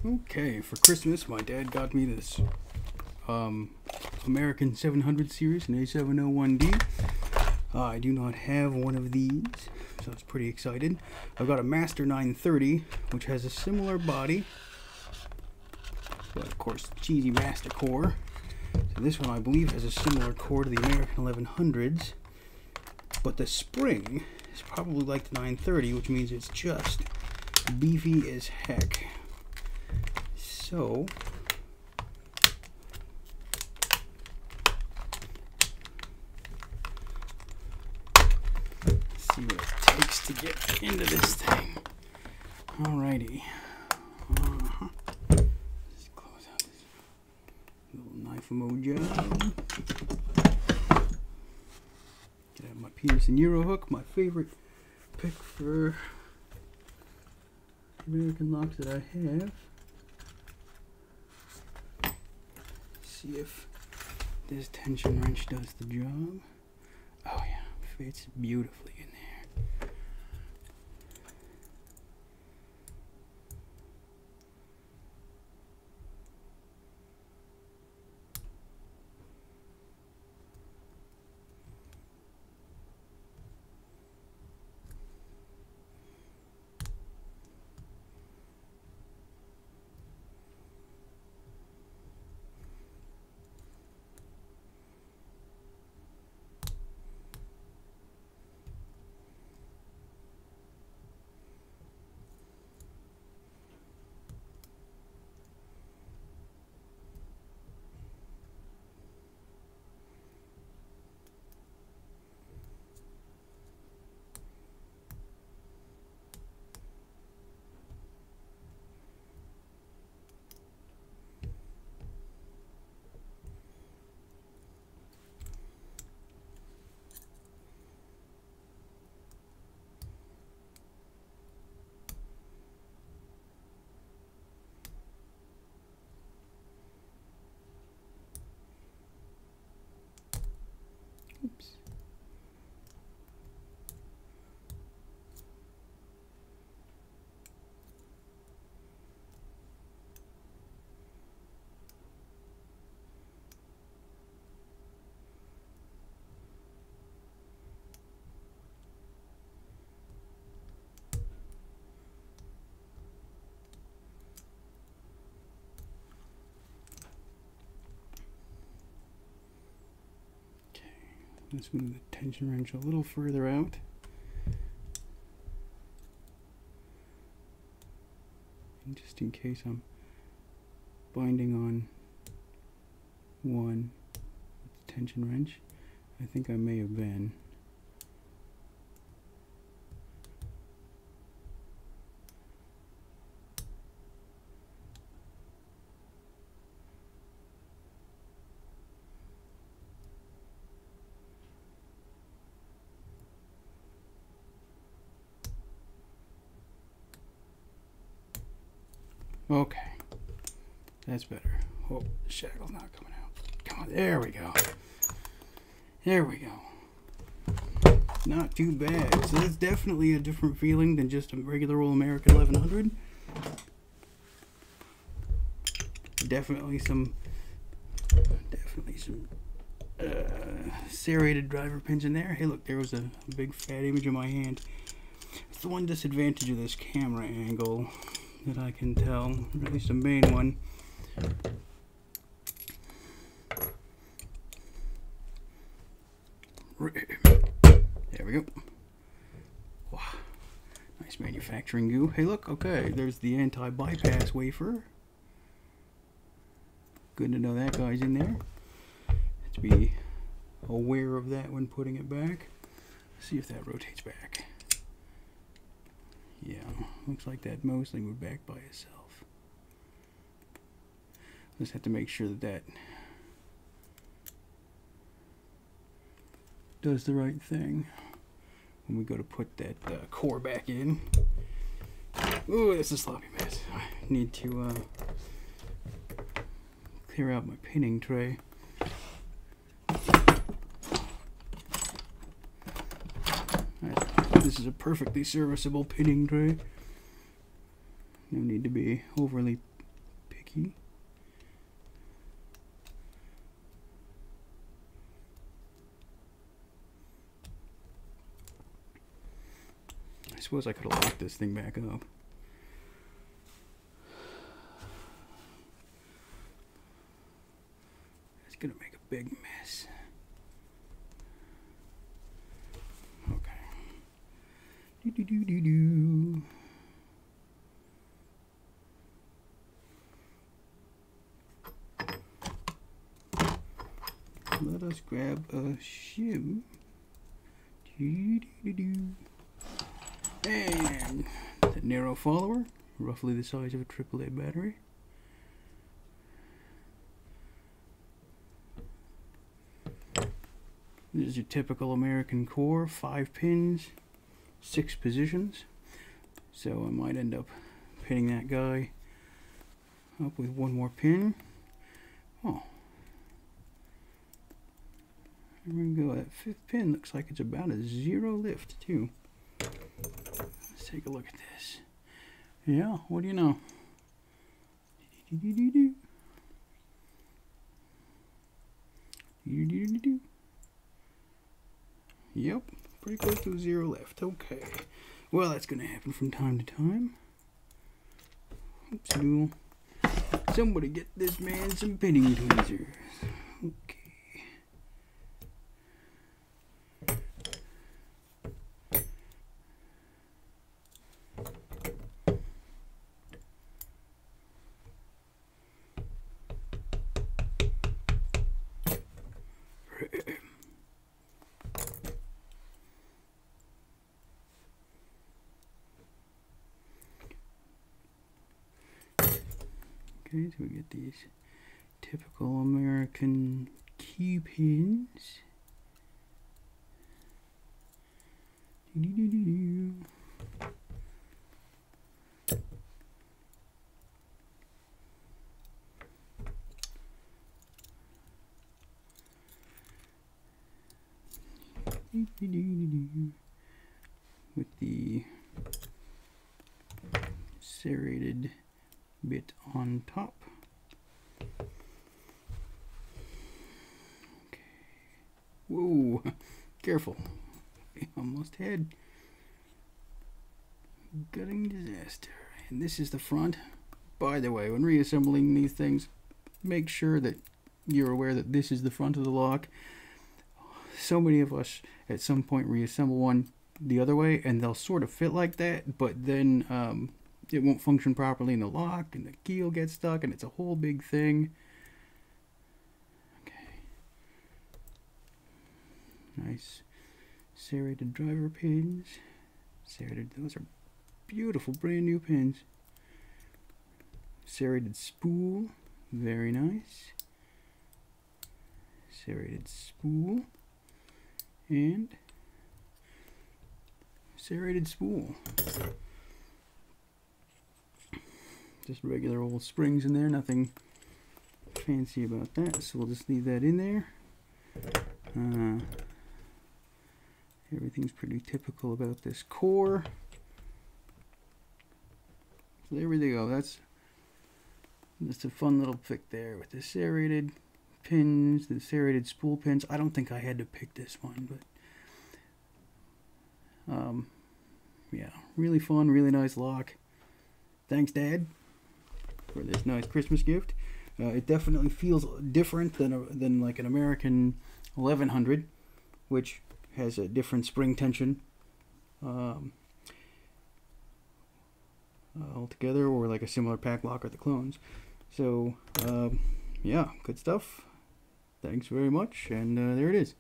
Okay, for Christmas, my dad got me this American 700 series, an A701D. I do not have one of these, so I was pretty excited. I've got a Master 930, which has a similar body, but of course, cheesy Master core. So this one, I believe, has a similar core to the American 1100s, but the spring is probably like the 930, which means it's just beefy as heck. So, let's see what it takes to get into this thing. Alrighty. Let's close out this little knife-a-mo job. Get out my Peterson Euro hook, my favorite pick for American locks that I have. See if this tension wrench does the job. Oh yeah, fits beautifully in there. Oops. Let's move the tension wrench a little further out. And just in case I'm binding on one with the tension wrench, I think I may have been. Okay, that's better. Oh, the shackle's not coming out. Come on, there we go. There we go. Not too bad. So that's definitely a different feeling than just a regular old American 1100. Definitely some serrated driver pins in there. Hey, look, there was a big fat image of my hand. It's the one disadvantage of this camera angle that I can tell, or at least the main one. There we go. Wow. Nice manufacturing goo. Hey look, okay, there's the anti-bypass wafer. Good to know that guy's in there. To be aware of that when putting it back. Let's see if that rotates back. Yeah, looks like that mostly moved back by itself. Just have to make sure that that does the right thing when we go to put that core back in. Ooh, that's a sloppy mess. I need to clear out my pinning tray. This is a perfectly serviceable pinning tray. No need to be overly key. I suppose I could have locked this thing back up. It's gonna make a big mess. Okay. Do. Let us grab a shim. And the narrow follower, roughly the size of a AAA battery. This is your typical American core, 5 pins, 6 positions. So I might end up pinning that guy up with one more pin. Oh. There we go. That 5th pin looks like it's about a 0 lift too. Let's take a look at this. Yeah, what do you know? Yep, pretty close to a 0 left. Okay. Well, that's going to happen from time to time. Oopsie-doodle. Somebody get this man some pinning tweezers. Okay. Okay, so we get these typical American key pins. With the serrated bit on top. Okay. Whoa, careful. We almost had gutting disaster. And this is the front. By the way, when reassembling these things, make sure that you're aware that this is the front of the lock. So many of us at some point reassemble one the other way and they'll sort of fit like that, but then it won't function properly in the lock and the key will get stuck and it's a whole big thing. Okay. Nice serrated driver pins. Serrated, those are beautiful brand new pins. Serrated spool, very nice. Serrated spool and serrated spool. Just regular old springs in there, nothing fancy about that, so we'll just leave that in there. Everything's pretty typical about this core. So there we go, that's just a fun little pick there with the serrated pins, the serrated spool pins. I don't think I had to pick this one, but yeah, really fun, really nice lock. Thanks, Dad, for this nice Christmas gift. It definitely feels different than like an American 1100, which has a different spring tension altogether, or like a similar pack lock or the clones. So yeah, good stuff. Thanks very much, and there it is.